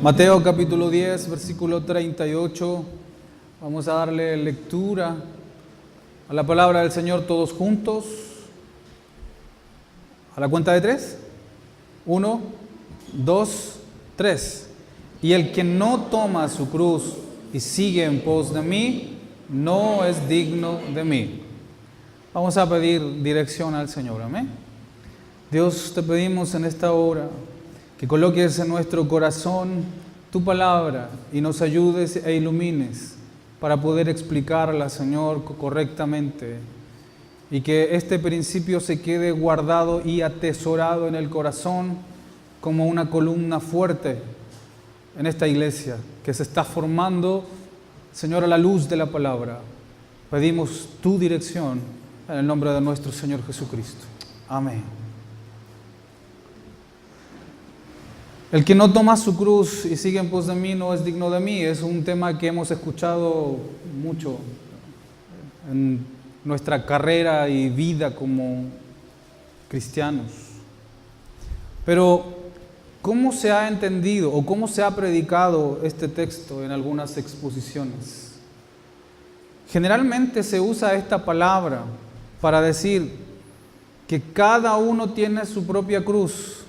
Mateo capítulo 10, versículo 38. Vamos a darle lectura a la palabra del Señor todos juntos. A la cuenta de 3. 1, 2, 3. Y el que no toma su cruz y sigue en pos de mí, no es digno de mí. Vamos a pedir dirección al Señor, amén. Dios, te pedimos en esta hora que coloques en nuestro corazón tu palabra y nos ayudes e ilumines para poder explicarla, Señor, correctamente, y que este principio se quede guardado y atesorado en el corazón como una columna fuerte en esta iglesia que se está formando, Señor, a la luz de la palabra. Pedimos tu dirección en el nombre de nuestro Señor Jesucristo. Amén. El que no toma su cruz y sigue en pos de mí no es digno de mí. Es un tema que hemos escuchado mucho en nuestra carrera y vida como cristianos. Pero, ¿cómo se ha entendido o cómo se ha predicado este texto en algunas exposiciones? Generalmente se usa esta palabra para decir que cada uno tiene su propia cruz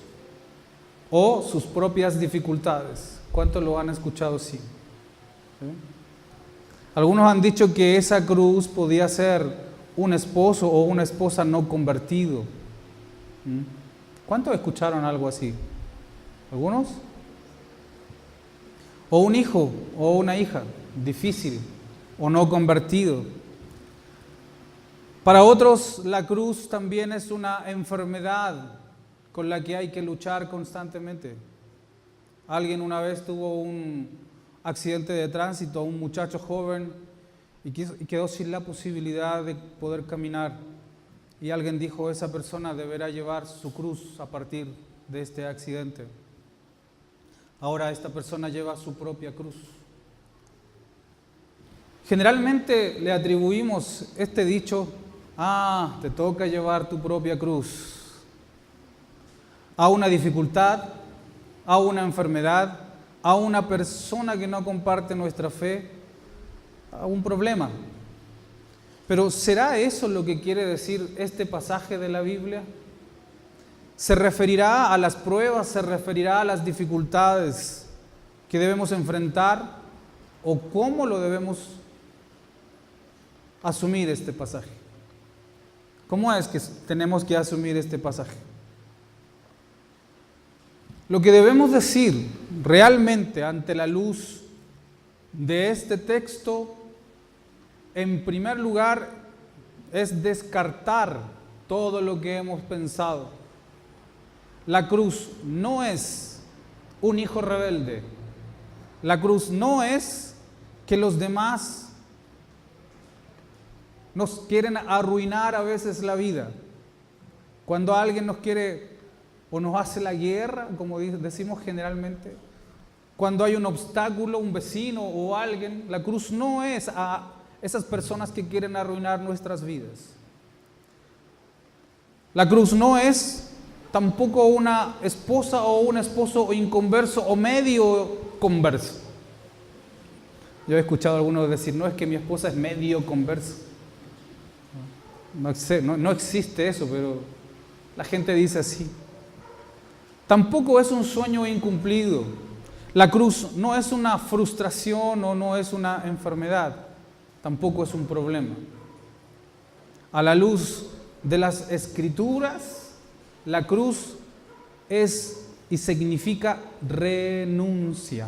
o sus propias dificultades. ¿Cuántos lo han escuchado así? ¿Sí? Algunos han dicho que esa cruz podía ser un esposo o una esposa no convertido. ¿Cuántos escucharon algo así? ¿Algunos? O un hijo o una hija difícil o no convertido. Para otros la cruz también es una enfermedad con la que hay que luchar constantemente. Alguien una vez tuvo un accidente de tránsito, un muchacho joven, y quedó sin la posibilidad de poder caminar. Y alguien dijo, esa persona deberá llevar su cruz a partir de este accidente. Ahora esta persona lleva su propia cruz. Generalmente le atribuimos este dicho, te toca llevar tu propia cruz, a una dificultad, a una enfermedad, a una persona que no comparte nuestra fe, a un problema. Pero ¿será eso lo que quiere decir este pasaje de la Biblia? ¿Se referirá a las pruebas, se referirá a las dificultades que debemos enfrentar o cómo lo debemos asumir este pasaje? ¿Cómo es que tenemos que asumir este pasaje? Lo que debemos decir realmente ante la luz de este texto, en primer lugar, es descartar todo lo que hemos pensado. La cruz no es un hijo rebelde. La cruz no es que los demás nos quieren arruinar a veces la vida. Cuando alguien nos quiere o nos hace la guerra, como decimos generalmente, cuando hay un obstáculo, un vecino o alguien, la cruz no es a esas personas que quieren arruinar nuestras vidas. La cruz no es tampoco una esposa o un esposo inconverso o medio converso. Yo he escuchado a algunos decir, no, es que mi esposa es medio converso. No existe eso, pero la gente dice así. Tampoco es un sueño incumplido. La cruz no es una frustración o no es una enfermedad. Tampoco es un problema. A la luz de las Escrituras, la cruz es y significa renuncia.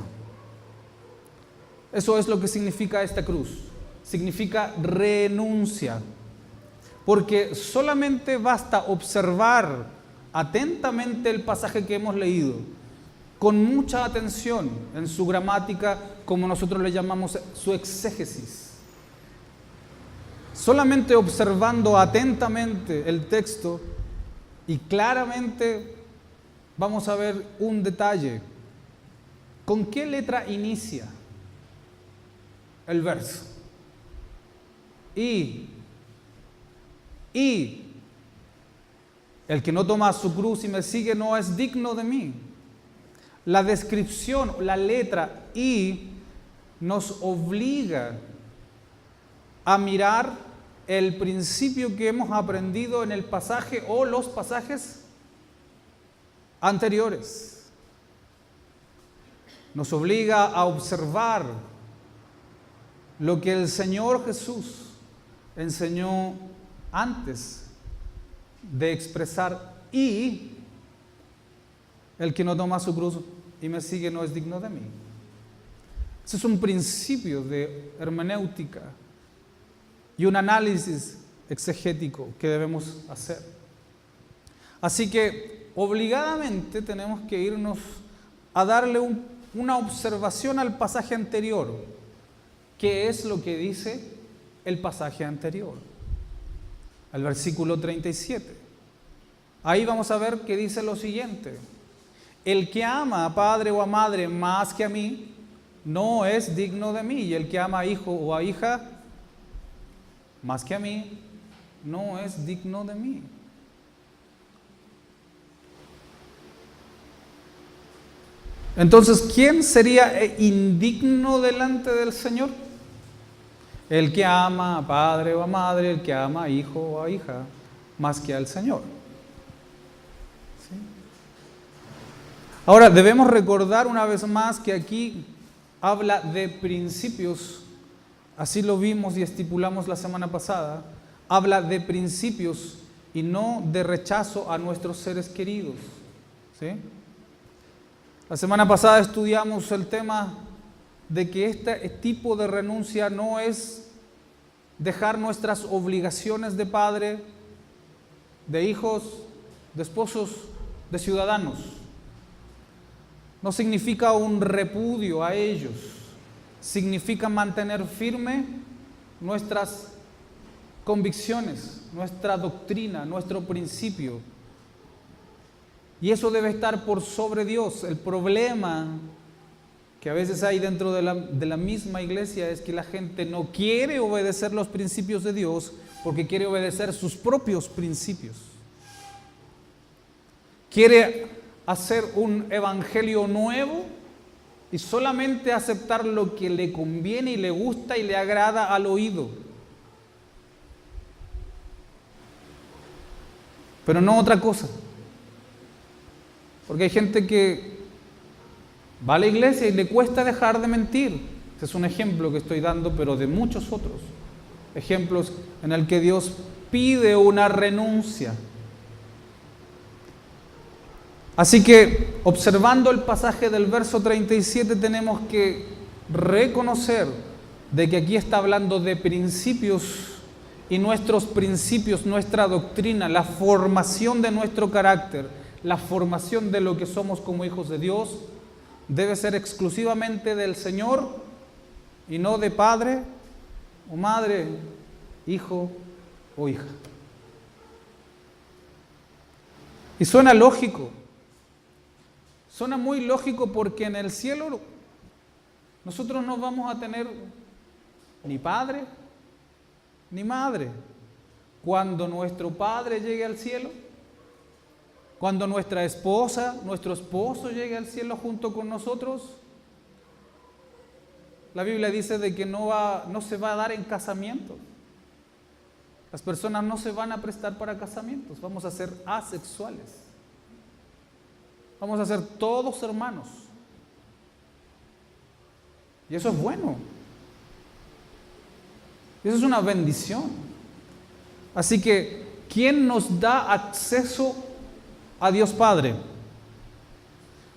Eso es lo que significa esta cruz. Significa renuncia. Porque solamente basta observar atentamente el pasaje que hemos leído, con mucha atención en su gramática, como nosotros le llamamos su exégesis. Solamente observando atentamente el texto y claramente vamos a ver un detalle. ¿Con qué letra inicia el verso? Y el que no toma su cruz y me sigue no es digno de mí. la descripción, la letra I nos obliga a mirar el principio que hemos aprendido en el pasaje o los pasajes anteriores. Nos obliga a observar lo que el Señor Jesús enseñó antes de expresar: y el que no toma su cruz y me sigue no es digno de mí. Ese es un principio de hermenéutica y un análisis exegético que debemos hacer. Así que obligadamente tenemos que irnos a darle una observación al pasaje anterior. ¿Qué es lo que dice el pasaje anterior? Al versículo 37. Ahí vamos a ver que dice lo siguiente: el que ama a padre o a madre más que a mí, no es digno de mí. Y el que ama a hijo o a hija más que a mí, no es digno de mí. Entonces, ¿quién sería indigno delante del Señor? El que ama a padre o a madre, el que ama a hijo o a hija, más que al Señor. ¿Sí? Ahora, debemos recordar una vez más que aquí habla de principios, así lo vimos y estipulamos la semana pasada, habla de principios y no de rechazo a nuestros seres queridos. ¿Sí? La semana pasada estudiamos el tema de que este tipo de renuncia no es dejar nuestras obligaciones de padre, de hijos, de esposos, de ciudadanos. No significa un repudio a ellos, significa mantener firme nuestras convicciones, nuestra doctrina, nuestro principio. Y eso debe estar por sobre Dios. El problema que a veces hay dentro de la misma iglesia es que la gente no quiere obedecer los principios de Dios porque quiere obedecer sus propios principios. Quiere hacer un evangelio nuevo y solamente aceptar lo que le conviene y le gusta y le agrada al oído. Pero no otra cosa. Porque hay gente que va a la iglesia y le cuesta dejar de mentir. Ese es un ejemplo que estoy dando, pero de muchos otros ejemplos en el que Dios pide una renuncia. Así que, observando el pasaje del verso 37, tenemos que reconocer de que aquí está hablando de principios, y nuestros principios, nuestra doctrina, la formación de nuestro carácter, la formación de lo que somos como hijos de Dios, debe ser exclusivamente del Señor y no de padre o madre, hijo o hija. Y suena lógico, suena muy lógico, porque en el cielo nosotros no vamos a tener ni padre ni madre. Cuando nuestro padre llegue al cielo, cuando nuestra esposa, nuestro esposo llegue al cielo junto con nosotros, la Biblia dice de que no se va a dar en casamiento. Las personas no se van a prestar para casamientos, vamos a ser asexuales. Vamos a ser todos hermanos. Y eso es bueno. Eso es una bendición. Así que, ¿quién nos da acceso a Dios Padre?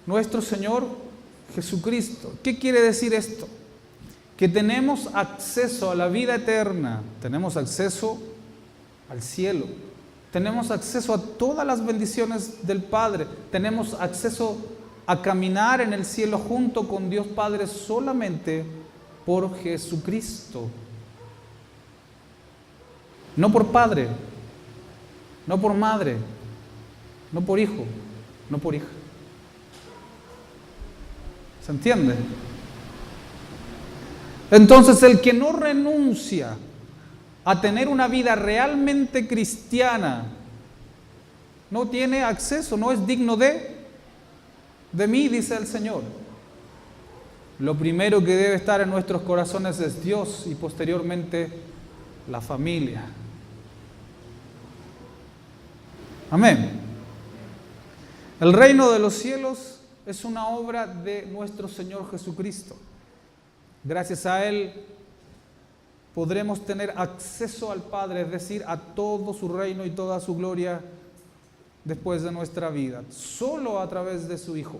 Nuestro Señor Jesucristo. ¿Qué quiere decir esto? Que tenemos acceso a la vida eterna, tenemos acceso al cielo, tenemos acceso a todas las bendiciones del Padre, tenemos acceso a caminar en el cielo junto con Dios Padre solamente por Jesucristo. No por padre, no por madre, no por hijo, no por hija. ¿Se entiende? Entonces, el que no renuncia a tener una vida realmente cristiana no tiene acceso, no es digno de. de mí, dice el Señor. Lo primero que debe estar en nuestros corazones es Dios y posteriormente la familia. Amén. El reino de los cielos es una obra de nuestro Señor Jesucristo. Gracias a Él podremos tener acceso al Padre, es decir, a todo su reino y toda su gloria después de nuestra vida, solo a través de su Hijo.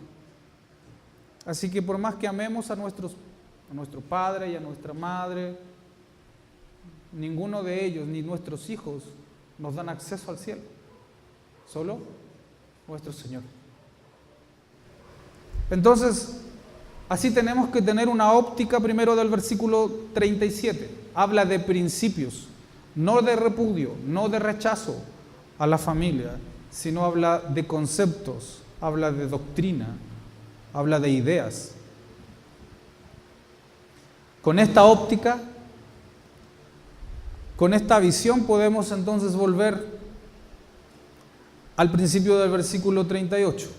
Así que por más que amemos a nuestro padre y a nuestra madre, ninguno de ellos, ni nuestros hijos, nos dan acceso al cielo. Solo nuestro Señor. Entonces, así tenemos que tener una óptica primero del versículo 37. Habla de principios, no de repudio, no de rechazo a la familia, sino habla de conceptos, habla de doctrina, habla de ideas. Con esta óptica, con esta visión podemos entonces volver al principio del versículo 38.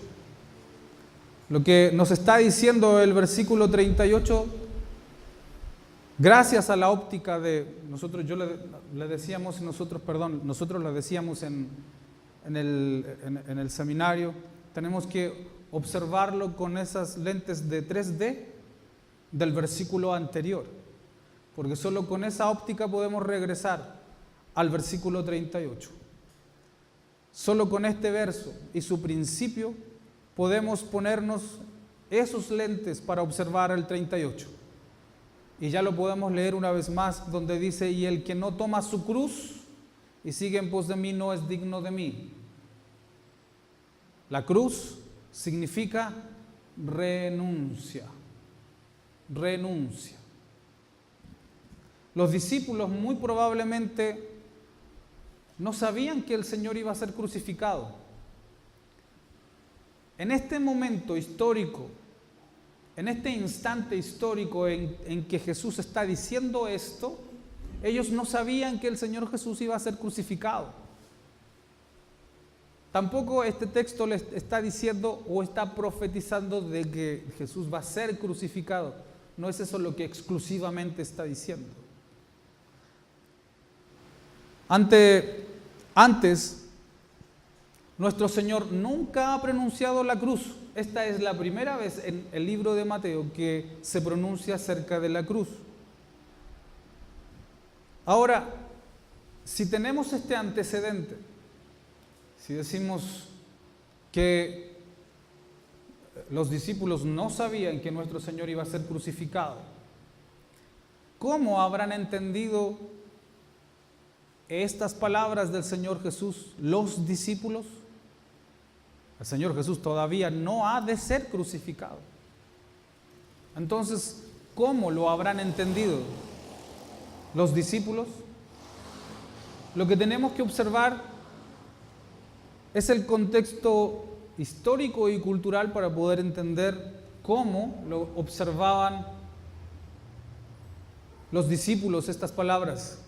Lo que nos está diciendo el versículo 38, gracias a la óptica de nosotros, nosotros le decíamos en el seminario, tenemos que observarlo con esas lentes de 3D del versículo anterior, porque solo con esa óptica podemos regresar al versículo 38. Solo con este verso y su principio podemos ponernos esos lentes para observar el 38. Y ya lo podemos leer una vez más, donde dice: y el que no toma su cruz y sigue en pos de mí no es digno de mí. La cruz significa renuncia. Renuncia. Los discípulos muy probablemente no sabían que el Señor iba a ser crucificado. En este momento histórico, en este instante histórico en que Jesús está diciendo esto, ellos no sabían que el Señor Jesús iba a ser crucificado. Tampoco este texto les está diciendo o está profetizando de que Jesús va a ser crucificado. No es eso lo que exclusivamente está diciendo. Antes, nuestro Señor nunca ha pronunciado la cruz. Esta es la primera vez en el libro de Mateo que se pronuncia acerca de la cruz. Ahora, si tenemos este antecedente, si decimos que los discípulos no sabían que nuestro Señor iba a ser crucificado, ¿cómo habrán entendido estas palabras del Señor Jesús los discípulos? El Señor Jesús todavía no ha de ser crucificado. Entonces, ¿cómo lo habrán entendido los discípulos? Lo que tenemos que observar es el contexto histórico y cultural para poder entender cómo lo observaban los discípulos estas palabras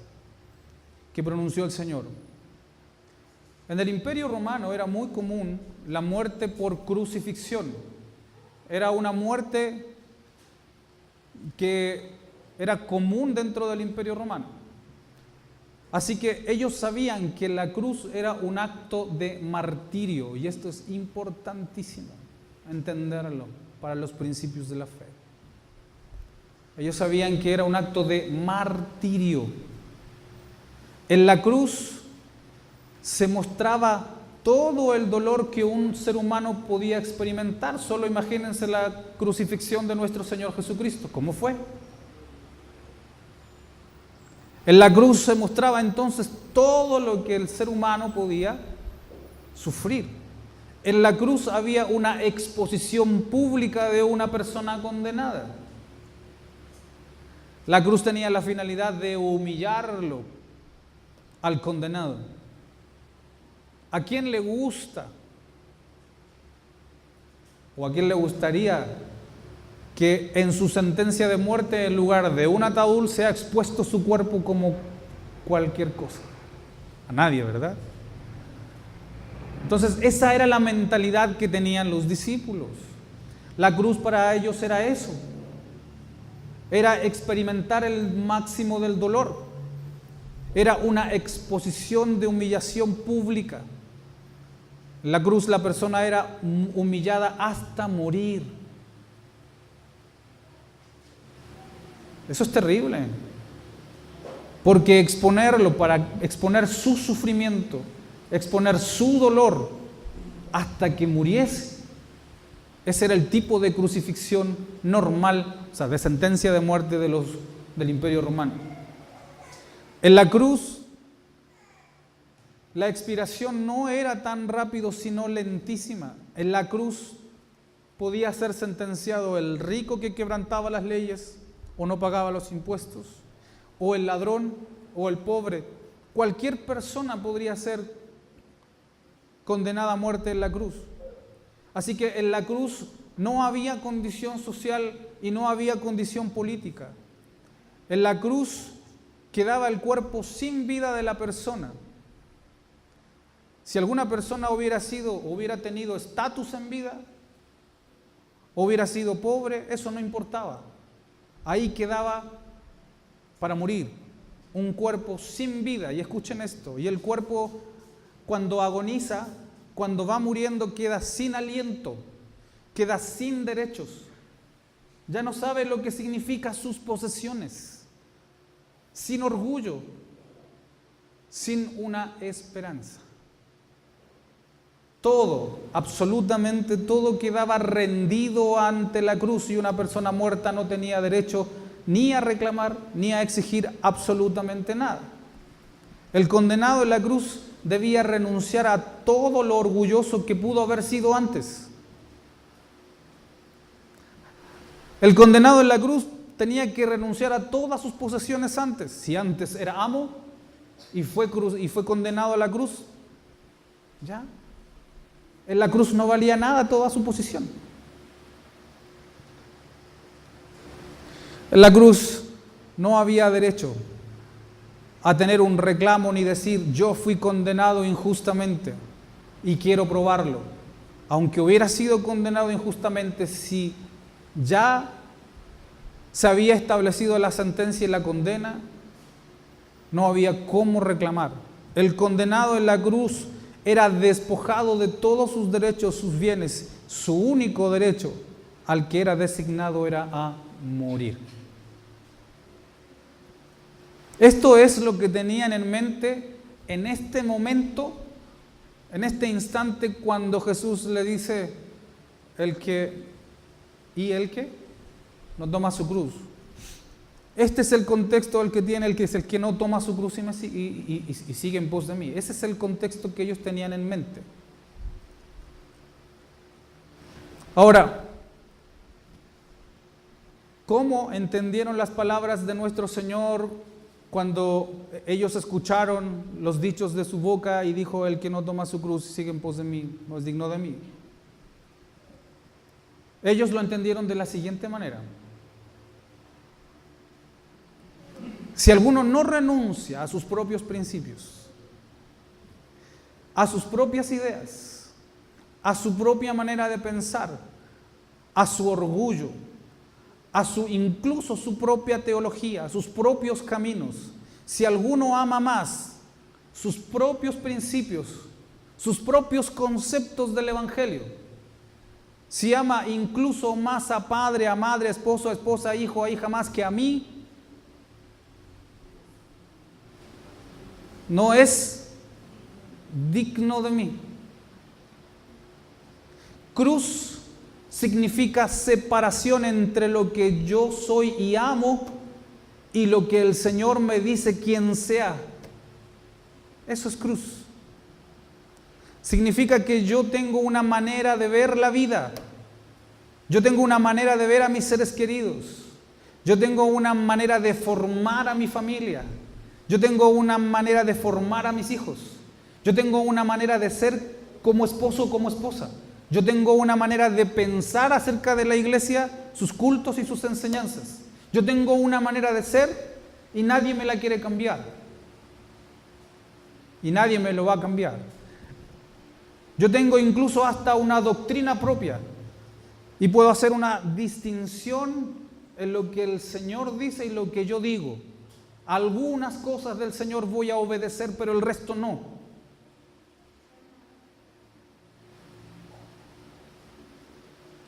que pronunció el Señor. En el Imperio Romano era muy común la muerte por crucifixión. Era una muerte que era común dentro del Imperio Romano. Así que ellos sabían que la cruz era un acto de martirio, y esto es importantísimo entenderlo para los principios de la fe. Ellos sabían que era un acto de martirio. En la cruz se mostraba todo el dolor que un ser humano podía experimentar. Solo imagínense la crucifixión de nuestro Señor Jesucristo. ¿Cómo fue? En la cruz se mostraba entonces todo lo que el ser humano podía sufrir. En la cruz había una exposición pública de una persona condenada. La cruz tenía la finalidad de humillarlo al condenado. ¿A quién le gusta o a quién le gustaría que en su sentencia de muerte, en lugar de un ataúd, sea expuesto su cuerpo como cualquier cosa? A nadie, ¿verdad? Entonces, esa era la mentalidad que tenían los discípulos. La cruz para ellos era eso. Era experimentar el máximo del dolor. Era una exposición de humillación pública. En la cruz la persona era humillada hasta morir. Eso es terrible. Porque exponerlo para exponer su sufrimiento, exponer su dolor hasta que muriese, ese era el tipo de crucifixión normal, o sea, de sentencia de muerte del Imperio Romano. En la cruz, la expiración no era tan rápido, sino lentísima. En la cruz podía ser sentenciado el rico que quebrantaba las leyes o no pagaba los impuestos, o el ladrón o el pobre. Cualquier persona podría ser condenada a muerte en la cruz. Así que en la cruz no había condición social y no había condición política. En la cruz quedaba el cuerpo sin vida de la persona. Si alguna persona hubiera tenido estatus en vida, hubiera sido pobre, eso no importaba. Ahí quedaba para morir, un cuerpo sin vida. Y escuchen esto, y el cuerpo cuando agoniza, cuando va muriendo, queda sin aliento, queda sin derechos, ya no sabe lo que significa sus posesiones, sin orgullo, sin una esperanza. Todo, absolutamente todo quedaba rendido ante la cruz y una persona muerta no tenía derecho ni a reclamar ni a exigir absolutamente nada. El condenado en la cruz debía renunciar a todo lo orgulloso que pudo haber sido antes. El condenado en la cruz tenía que renunciar a todas sus posesiones antes. Si antes era amo y fue condenado a la cruz, ya. En la cruz no valía nada toda su posición. En la cruz no había derecho a tener un reclamo ni decir yo fui condenado injustamente y quiero probarlo. Aunque hubiera sido condenado injustamente, si ya se había establecido la sentencia y la condena, no había cómo reclamar. El condenado en la cruz era despojado de todos sus derechos, sus bienes. Su único derecho al que era designado era a morir. Esto es lo que tenían en mente en este momento, en este instante, cuando Jesús le dice el que no toma su cruz. Este es el contexto el que tiene el que no toma su cruz y sigue en pos de mí. Ese es el contexto que ellos tenían en mente. Ahora, ¿cómo entendieron las palabras de nuestro Señor cuando ellos escucharon los dichos de su boca y dijo, el que no toma su cruz y sigue en pos de mí, no es digno de mí? Ellos lo entendieron de la siguiente manera. Si alguno no renuncia a sus propios principios, a sus propias ideas, a su propia manera de pensar, a su orgullo, incluso su propia teología, a sus propios caminos, si alguno ama más sus propios principios, sus propios conceptos del Evangelio, si ama incluso más a padre, a madre, a esposo, a esposa, a hijo, a hija más que a mí, no es digno de mí. Cruz significa separación entre lo que yo soy y amo y lo que el Señor me dice quién sea. Eso es cruz. Significa que yo tengo una manera de ver la vida. Yo tengo una manera de ver a mis seres queridos. Yo tengo una manera de formar a mi familia. Yo tengo una manera de formar a mis hijos. Yo tengo una manera de ser como esposo o como esposa. Yo tengo una manera de pensar acerca de la iglesia, sus cultos y sus enseñanzas. Yo tengo una manera de ser y nadie me la quiere cambiar. Y nadie me lo va a cambiar. Yo tengo incluso hasta una doctrina propia. Y puedo hacer una distinción en lo que el Señor dice y lo que yo digo. Algunas cosas del Señor voy a obedecer, pero el resto no.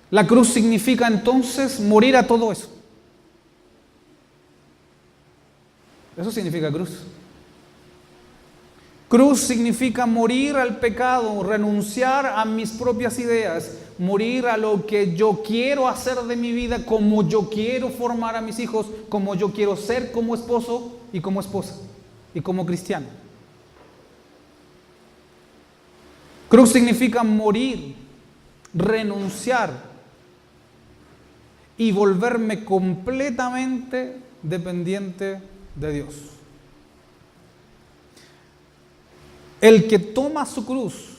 La cruz significa entonces morir a todo eso. Eso significa cruz. Cruz significa morir al pecado, renunciar a mis propias ideas, morir a lo que yo quiero hacer de mi vida, como yo quiero formar a mis hijos, como yo quiero ser como esposo y como esposa y como cristiano. Cruz significa morir, renunciar y volverme completamente dependiente de Dios. El que toma su cruz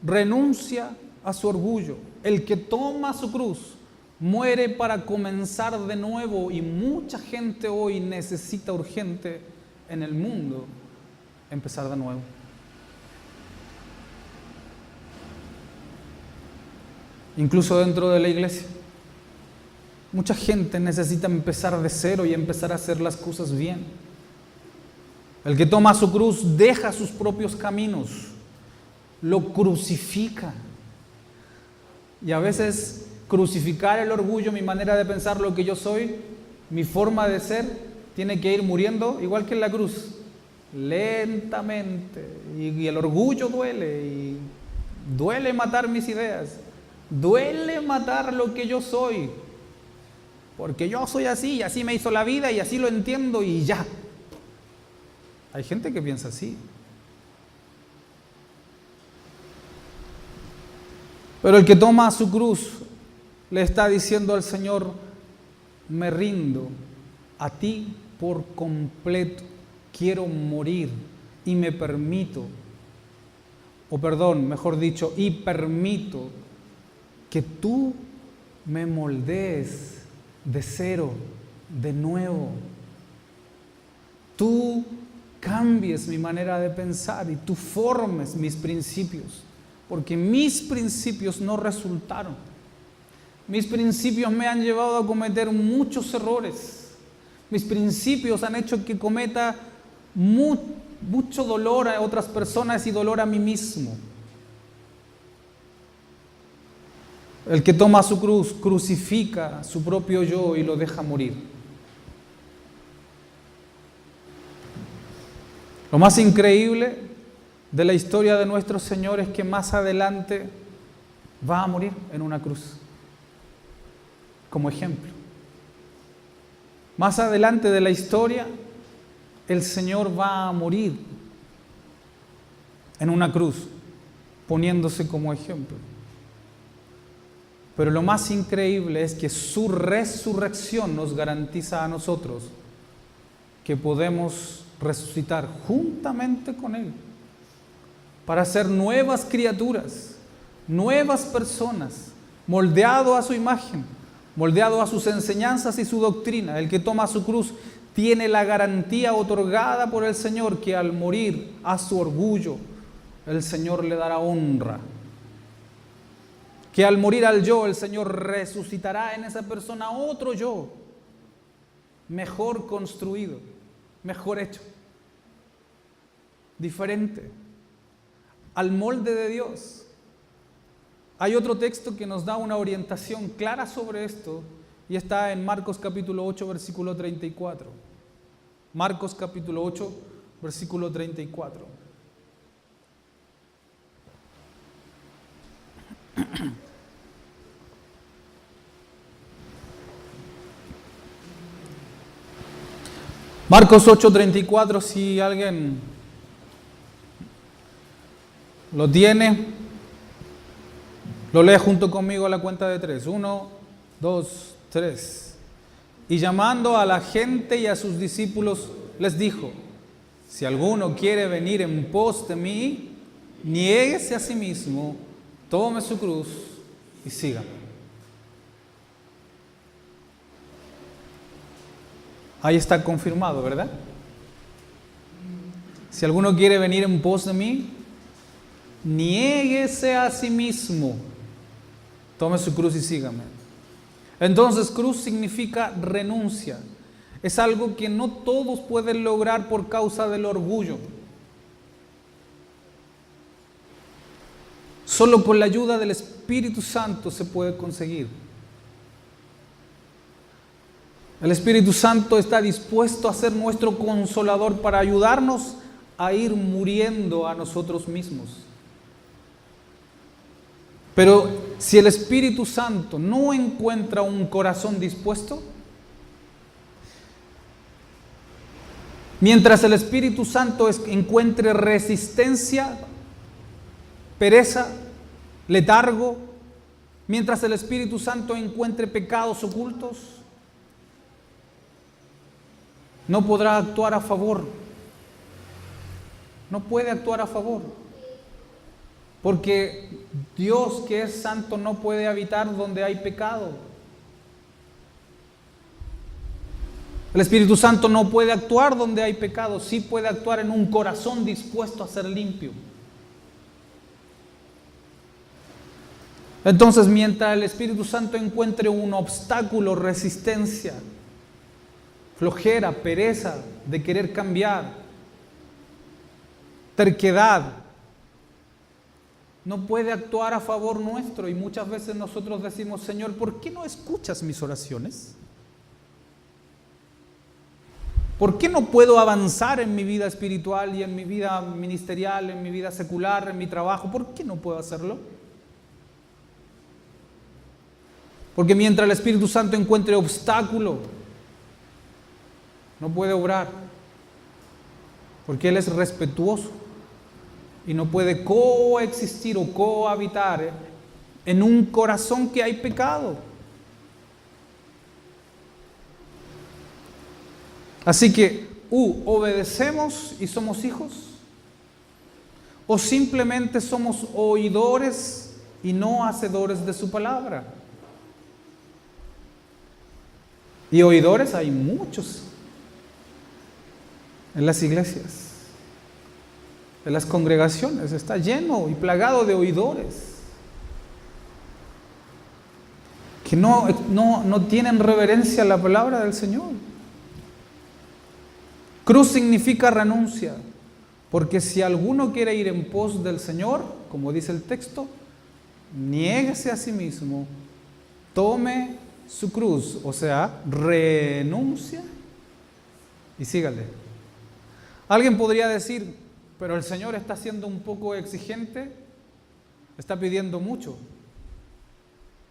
renuncia a su orgullo. El que toma su cruz muere para comenzar de nuevo, y mucha gente hoy necesita urgente en el mundo empezar de nuevo. Incluso dentro de la iglesia. Mucha gente necesita empezar de cero y empezar a hacer las cosas bien. El que toma su cruz deja sus propios caminos, lo crucifica. Y a veces crucificar el orgullo, mi manera de pensar, lo que yo soy, mi forma de ser, tiene que ir muriendo igual que en la cruz, lentamente. Y el orgullo duele, y duele matar mis ideas, duele matar lo que yo soy, porque yo soy así y así me hizo la vida y así lo entiendo y ya. Hay gente que piensa así. Pero el que toma su cruz le está diciendo al Señor: me rindo a ti por completo, quiero morir y me permito, mejor dicho, y permito que tú me moldees de cero, de nuevo. Tú cambies mi manera de pensar y tú formes mis principios, porque mis principios no resultaron. Mis principios me han llevado a cometer muchos errores. Mis principios han hecho que cometa mucho dolor a otras personas y dolor a mí mismo. El que toma su cruz crucifica su propio yo y lo deja morir. Lo más increíble de la historia de nuestro Señor es que más adelante va a morir en una cruz, como ejemplo. Más adelante de la historia, el Señor va a morir en una cruz, poniéndose como ejemplo. Pero lo más increíble es que su resurrección nos garantiza a nosotros que podemos resucitar juntamente con Él para ser nuevas criaturas, nuevas personas, moldeado a su imagen, moldeado a sus enseñanzas y su doctrina. El que toma su cruz tiene la garantía otorgada por el Señor que al morir a su orgullo, el Señor le dará honra. Que al morir al yo, el Señor resucitará en esa persona otro yo, mejor construido, mejor hecho, diferente, al molde de Dios. Hay otro texto que nos da una orientación clara sobre esto y está en Marcos capítulo 8, versículo 34. Marcos capítulo 8, versículo 34. Marcos 8:34, si alguien lo tiene, lo lee junto conmigo a la cuenta de 3. 1, 2, 3. Y llamando a la gente y a sus discípulos, les dijo: si alguno quiere venir en pos de mí, niéguese a sí mismo, tome su cruz y sígame. Ahí está confirmado, ¿verdad? Si alguno quiere venir en pos de mí, niéguese a sí mismo. Tome su cruz y sígame. Entonces, cruz significa renuncia. Es algo que no todos pueden lograr por causa del orgullo. Solo con la ayuda del Espíritu Santo se puede conseguir. El Espíritu Santo está dispuesto a ser nuestro consolador para ayudarnos a ir muriendo a nosotros mismos. Pero si el Espíritu Santo no encuentra un corazón dispuesto, mientras el Espíritu Santo encuentre resistencia, pereza, letargo, mientras el Espíritu Santo encuentre pecados ocultos, no podrá actuar a favor. No puede actuar a favor. Porque Dios, que es santo, no puede habitar donde hay pecado. El Espíritu Santo no puede actuar donde hay pecado, sí puede actuar en un corazón dispuesto a ser limpio. Entonces, mientras el Espíritu Santo encuentre un obstáculo, resistencia, flojera, pereza de querer cambiar, terquedad, no puede actuar a favor nuestro. Y muchas veces nosotros decimos: Señor, ¿por qué no escuchas mis oraciones? ¿Por qué no puedo avanzar en mi vida espiritual y en mi vida ministerial, en mi vida secular, en mi trabajo? ¿Por qué no puedo hacerlo? Porque mientras el Espíritu Santo encuentre obstáculo, no puede obrar. Porque Él es respetuoso y no puede coexistir o cohabitar en un corazón que hay pecado. Así que, obedecemos y somos hijos, o simplemente somos oidores y no hacedores de su palabra. Y oidores hay muchos en las iglesias. En las congregaciones está lleno y plagado de oidores que no tienen reverencia a la palabra del Señor. Cruz significa renuncia, porque si alguno quiere ir en pos del Señor, como dice el texto, niéguese a sí mismo, tome su cruz, o sea, renuncia y sígale. Alguien podría decir: pero el Señor está siendo un poco exigente, está pidiendo mucho.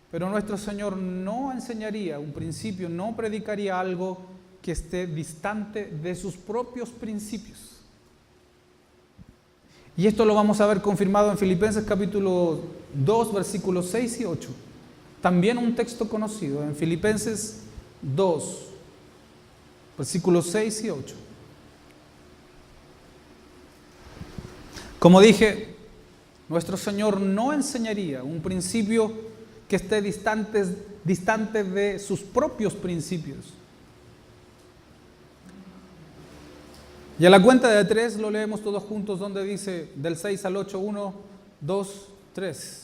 Pero nuestro Señor no enseñaría un principio, no predicaría algo que esté distante de sus propios principios. Y esto lo vamos a ver confirmado en Filipenses capítulo 2, versículos 6 y 8. También un texto conocido, en Filipenses 2, versículos 6 y 8. Como dije, nuestro Señor no enseñaría un principio que esté distante de sus propios principios. Y a la cuenta de 3 lo leemos todos juntos, donde dice del 6 al 8, 1, 2, 3.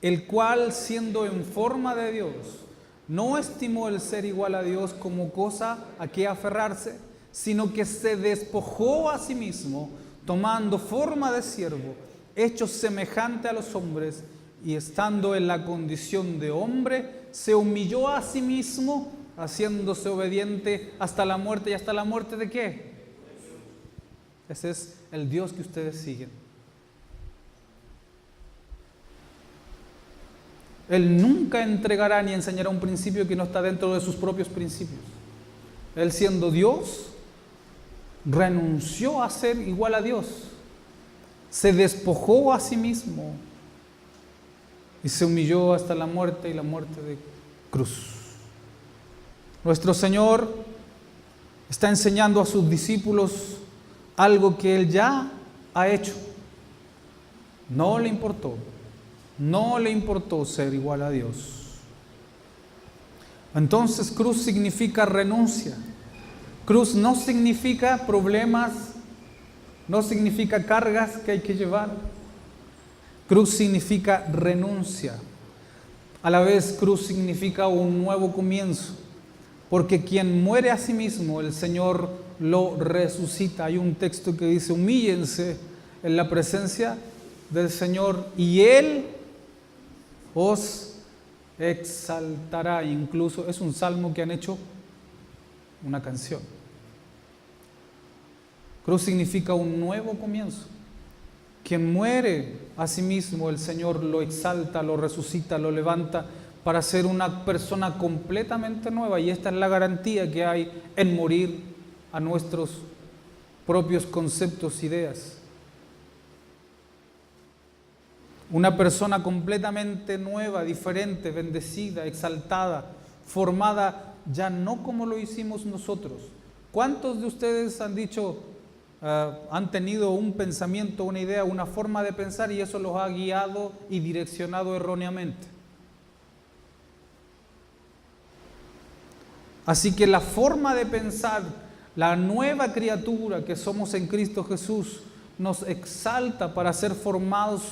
El cual, siendo en forma de Dios, no estimó el ser igual a Dios como cosa a que aferrarse, sino que se despojó a sí mismo, tomando forma de siervo, hecho semejante a los hombres, y estando en la condición de hombre, se humilló a sí mismo, haciéndose obediente hasta la muerte. ¿Y hasta la muerte de qué? Ese es el Dios que ustedes siguen. Él nunca entregará ni enseñará un principio que no está dentro de sus propios principios. Él, siendo Dios, renunció a ser igual a Dios, se despojó a sí mismo y se humilló hasta la muerte, y la muerte de cruz. Nuestro Señor está enseñando a sus discípulos algo que Él ya ha hecho. No le importó ser igual a Dios. Entonces, cruz significa renuncia. Cruz no significa problemas, no significa cargas que hay que llevar. Cruz significa renuncia. A la vez, cruz significa un nuevo comienzo, porque quien muere a sí mismo, el Señor lo resucita. Hay un texto que dice: humíllense en la presencia del Señor y Él os exaltará. Incluso es un salmo que han hecho una canción. Cruz significa un nuevo comienzo. Quien muere a sí mismo, el Señor lo exalta, lo resucita, lo levanta para ser una persona completamente nueva. Y esta es la garantía que hay en morir a nuestros propios conceptos, ideas. Una persona completamente nueva, diferente, bendecida, exaltada, formada ya no como lo hicimos nosotros. ¿Cuántos de ustedes han dicho, han tenido un pensamiento, una idea, una forma de pensar y eso los ha guiado y direccionado erróneamente? Así que la forma de pensar, la nueva criatura que somos en Cristo Jesús, nos exalta para ser formados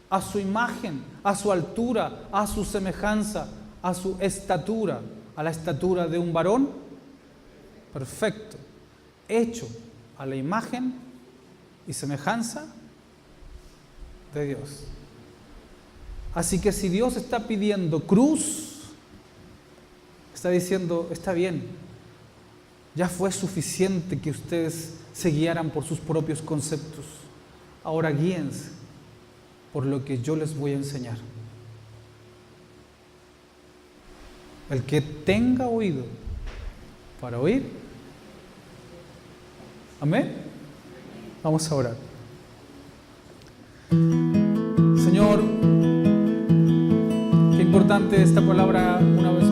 a su imagen, a su altura, a su semejanza, a su estatura, a la estatura de un varón perfecto, hecho a la imagen y semejanza de Dios. Así que si Dios está pidiendo cruz, está diciendo: está bien, ya fue suficiente que ustedes se guiaran por sus propios conceptos, ahora guíense por lo que yo les voy a enseñar. El que tenga oído para oír. Amén. Vamos a orar. Señor, qué importante esta palabra una vez